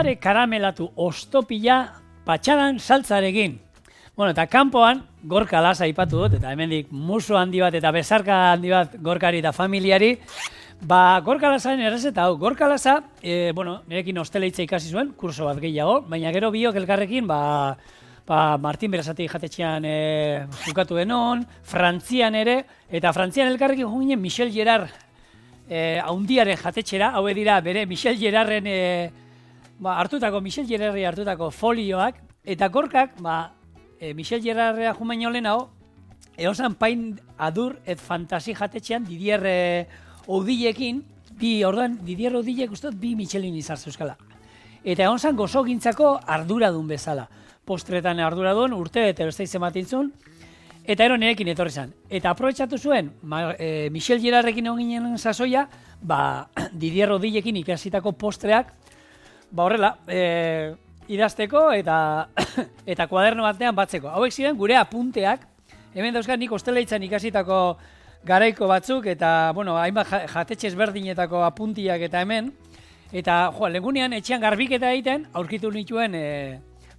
Ondare karamelatu ostopila patxadan saltzarekin. Bueno, eta kanpoan Gorka Lasa aipatu dut, eta hemendik muso handi bat eta bezarka handi bat Gorkari eta familiari. Gorka Lasaren errezeta hau. Gorka Lasa, nirekin hosteleitza ikasi zuen, kurso bat gehiago, baina gero biok elkarrekin, Martin Berasategui jatetxean bukatu denon, Frantzian ere, eta Frantzian elkarrekin juginen Michel Gerard haundiaren jatetxera, hau dira bere Michel Gerarden Michel Gerardi hartutako folioak, eta Gorkak, Michel Gerardrea jumaino lehenago, eosan pain adur et fantasi jatetxean Didier Oudilekin, Didier Oudilek uste bi Michelin izar zeuskala. Eta egon zan gozogintzako arduradun bezala. Postretan arduradun, urte eta erosteizen bat intzun, eta ero nirekin etorri zan. Eta aprobetxatu zuen, Michel Gerardrekin egon ginen sasoia, Didier Oudilekin ikasitako postreak, horrela, idazteko eta kuaderno batean batzeko. Hauek ziren gure apunteak, hemen dauzkat nik hosteleitzan ikasitako garaiko batzuk, eta, hainbat jatetxe ezberdinetako apuntiak eta hemen, eta, legunean etxean garbiketa egiten, aurkitu nituen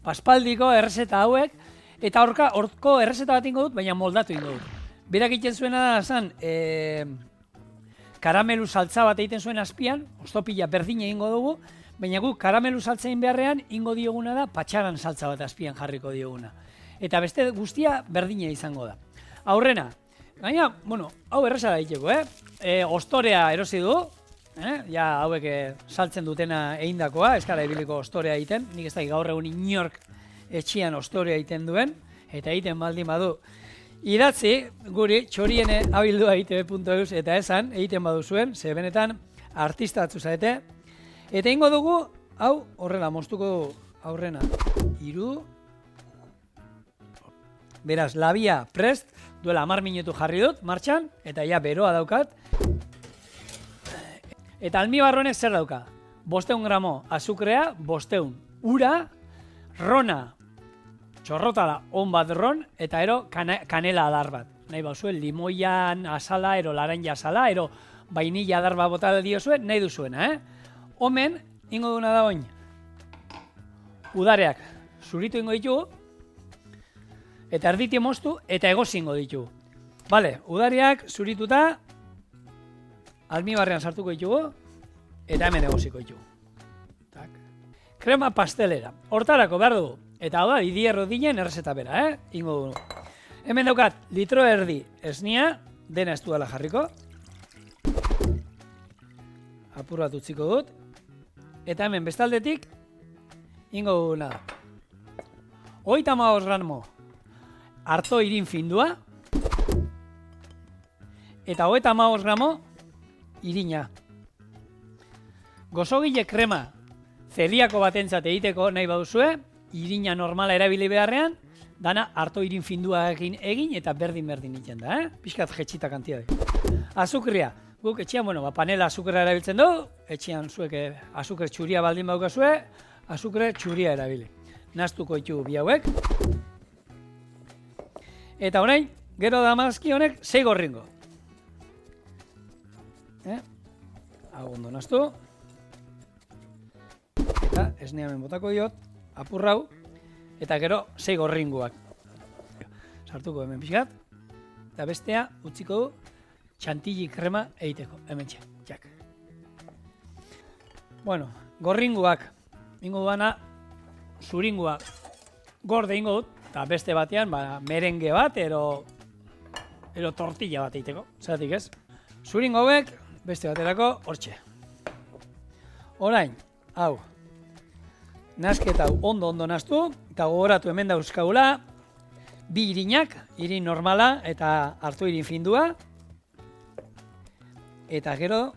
paspaldiko errezeta hauek, eta horko errezeta bat ingo dut, baina moldatu ingo dut. Berak egiten zuena da, zan, karamelu saltza bat egiten zuen azpian, ostopila berdina ingo dugu, baina guk karamelu saltzain beharrean ingo dioguna da patxaran saltza bat azpian jarriko dioguna. Eta beste guztia berdina izango da. Aurrena, gaina, hau erresa da egiteko, ostorea erosi du, hauek saltzen dutena egindakoa, ez gara ebiliko ostorea egiten, nik ez da gaur egun inork etxian ostorea egiten duen, eta egiten baldin badu. Idatzi, guri, txoriene abildua itv.eus eta esan, egiten badu zuen, ze benetan artista batzu zarete. Eta ingo dugu, hau, horrela, moztuko aurrena, 3. Beraz, labia prest, duela 10 minutu jarri dut, martxan, eta ja beroa daukat. Eta almibarronek zer dauka? 500 gramo azukrea, 500 ura, rona, txorrotala on bat ron, eta ero kanela adar bat. Nahi bauzuen, limoian asala, ero laranja asala, ero vainilla adar bat bota diozuen, nahi duzuena, Omen, ingo duna da oin, udareak zuritu ingo ditugu, eta erditi moztu, eta egozi ingo ditugu. Bale, udareak zurituta, almibarrean sartuko ditugu, eta hemen egoziko ditugu. Krema pastelera, hortarako behar dugu, eta hau da, Didier Oudilen errezeta bera, ingo dugu. Hemen daukat, litro erdi esnia, dena ez duela jarriko, apur bat utziko dut, eta hemen bestaldetik, ingo duguna da. 35 gramo arto irin findua, eta 35 gramo irina. Gozogile krema zeliako batentzat egiteko nahi baduzue, irina normala erabili beharrean, dana arto irin finduarekin egin eta berdin egiten da, Pixkat jetxita kantiade. Azukria. Guk etxean, panela azukera erabiltzen du, etxean zuek azukre txuria baldin baukazue, azukre txuria erabili. Naztuko ditugu bi hauek. Eta orain, gero damazki honek 6 gorringo. Hau ondo naztu. Eta esnea hemen botako diot, apurrau, eta gero 6 gorringoak. Sartuko hemen pixkat, eta bestea utziko du, txantilli krema egiteko, hemen txak. Gorringuak, ingo duana, zuringuak gorde ingo dut, eta beste batean, merenge bat, ero tortilla bat egiteko, zeratik ez? Zuringo hauek, beste baterako, hortxe. Orain, hau, nasketa hau ondo naztu, eta gogoratu hemen dauzkagula, 2 irinak, irin normala eta hartu irin findua, eta gero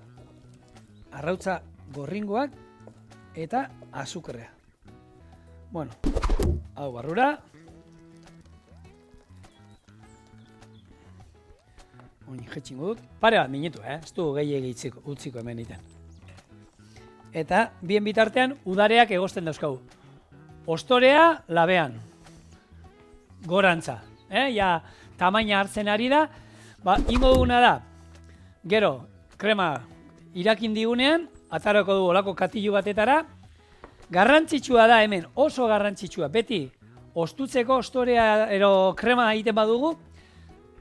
arrautza gorringoak eta azukrea. Hau barrura. Oin jetxingo dut. Pare bat minutu, ez du gehiago utziko hemen iten. Eta bien bitartean udareak egozten dauzkagu. Ostorea labean. Gorantza. Tamaina hartzen ari da. Ingo duguna da. Gero, krema irakin digunean, atarako du olako katilu batetara, Garrantzitsua da hemen, oso garrantzitsua, beti ostutzeko ostorea ero krema egiten badugu,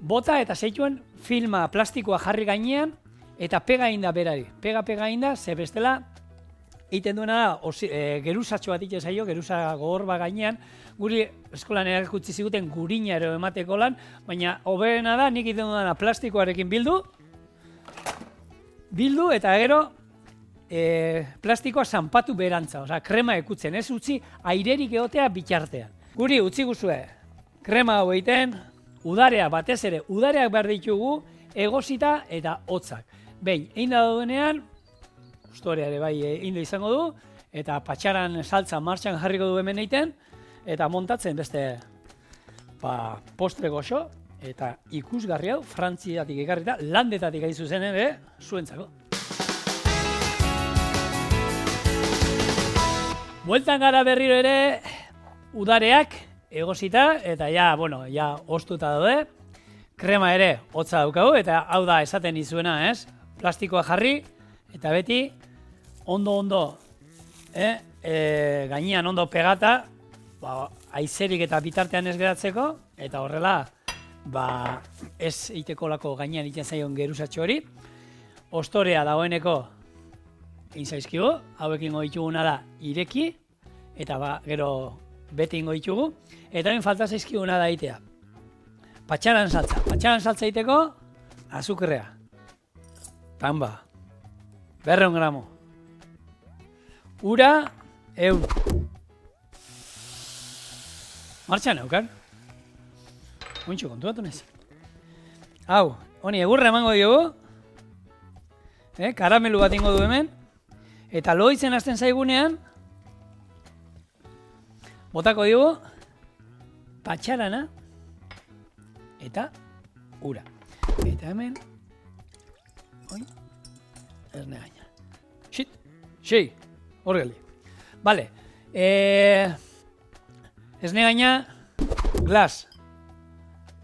bota eta zeituen filma plastikoa jarri gainean eta pega inda berari. Pega inda, ze bestela egiten duena da, geruzatxo bat egiten zaio, geruza gogor bat gainean, guri eskolan erakutsi ziguten gurina ero emateko lan, baina hoberena da, nik egiten dudana plastikoarekin bildu eta gero plastikoa zanpatu berantza, osea, krema ekutzen, ez utzi airerik egotea bitartean. Guri utzi guzue, krema hau egiten, udarea batez ere, udareak behar ditugu, egosita eta hotzak. Behin, egin da duenean, ustorea ere bai egin izango du, eta patxaran saltza martxan jarriko du hemen egiten, eta montatzen beste postre goxo, eta ikusgarri hau, Frantziatik ekarrita, landetatik hain zuzen ere, zuentzako. Bueltan gara berriro ere, udareak egosita, eta ja ostuta daude. Krema ere hotza daukagu, eta hau da esaten izuena, ez? Plastikoa jarri, eta beti ondo, gainean ondo pegata, aizerik eta bitartean ez geratzeko, eta horrela, ez eiteko lako gainean egiten zaion geruzatxo hori. Ostorea dagoeneko egin zaizkigu, hauekin goituguna da ireki, eta gero beti ingo ditugu, eta hemen falta zaizkiguna da egitea. Patxaran saltza egiteko, azukrea. Pamba. 200 gramo. Ura, 100. Martxan eukan. Untxo kontuatu nez. Hau, honi egurra emango diogu. Karamelu bat ingo du hemen. Eta loitzen hasten zaigunean, botako diogu, patxarana eta ura. Eta hemen, erne gaina. Xei, horreli. Bale, esne gaina, glas,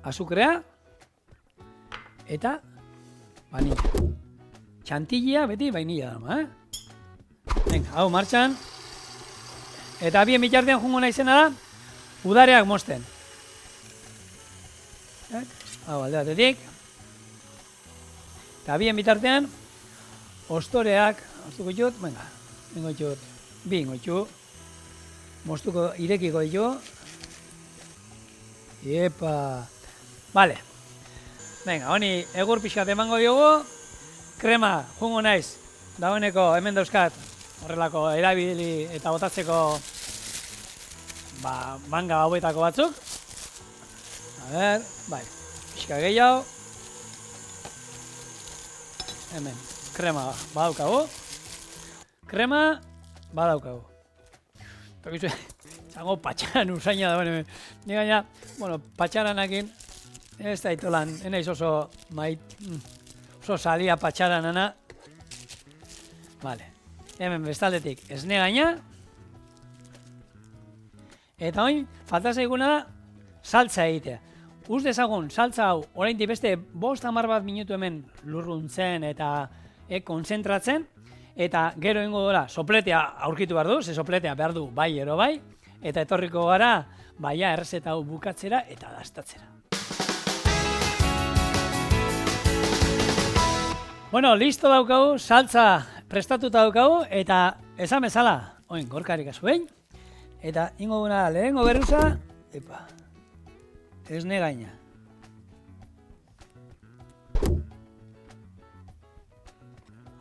azukrea eta vainilla. Txantilla beti vainilla dama, Venga, hau martxan. Eta bien bitartean jungo naizena da, udareak mosten. Hau alde batetik. Eta bien bitartean, ostoreak, ostuko ditut, venga, ingo ditut, bi ingo ditut, mostuko irekiko ditut. Iepa. Vale. Venga, honi egur pixkat emango diogu, krema jungo naiz, dagoeneko hemen dauzkat, horrelako erabili eta botatzeko manga hauetako batzuk. A ber, bai, pixka gehiago. Hemen, krema badaukagu. Krema badaukagu. Tokizu, zango patxaran usaina da, hemen. Ni gaina, patxaranakin, ez da itolan, enaiz oso salia patxaranana. Vale. Hemen bestaldetik esne gaina. Eta oin, falta zaiguna da, saltza egitea. Uz dezagun, saltza hau, oraindik beste 5-10 bat minutu hemen lurruntzen eta kontzentratzen. Eta gero ingo dora, sopletea aurkitu behar du, ze sopletea behar du bai ero bai. Eta etorriko gara, baia errezeta hau bukatzera eta dastatzera. Bueno, listo daukagu, saltza prestatuta daukagu, eta esan bezala, oin gorkarik azuen, eta ingo guna lehengo geruza, esne gaina.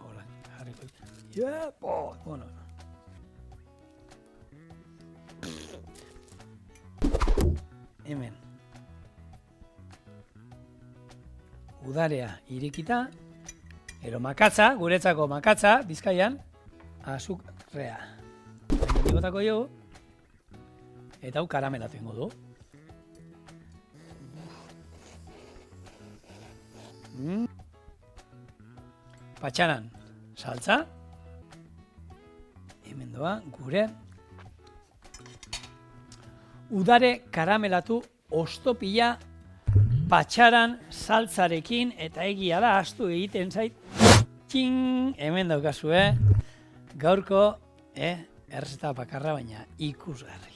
Hola, jarriko. Bueno. Hemen. Udarea irekita. Ero makatza, guretzako makatza, Bizkaian, azukrea. Botako jo, eta hau karamelatu ingo du. Patxaran, saltza. Hemen doa, gure. Udare karamelatu ostopila patxaran saltzarekin, eta egia da, astu egiten zait. Txing, hemen daukazue, gaurko errezeta bakarra, baina ikusgarri.